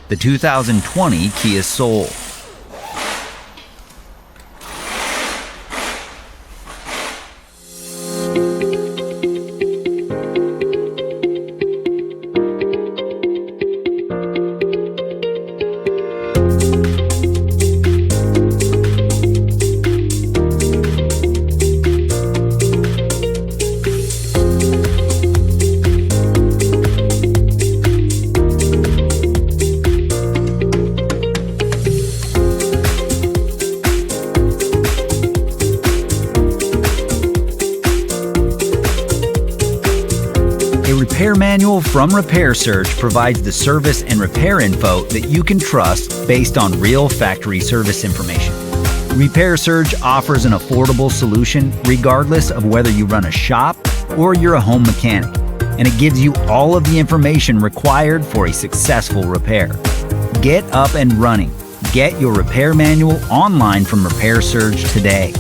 the 2020 Kia Soul. A repair manual from Repair Surge provides the service and repair info that you can trust based on real factory service information. Repair Surge offers an affordable solution regardless of whether you run a shop or you're a home mechanic, and it gives you all of the information required for a successful repair. Get up and running. Get your repair manual online from Repair Surge today.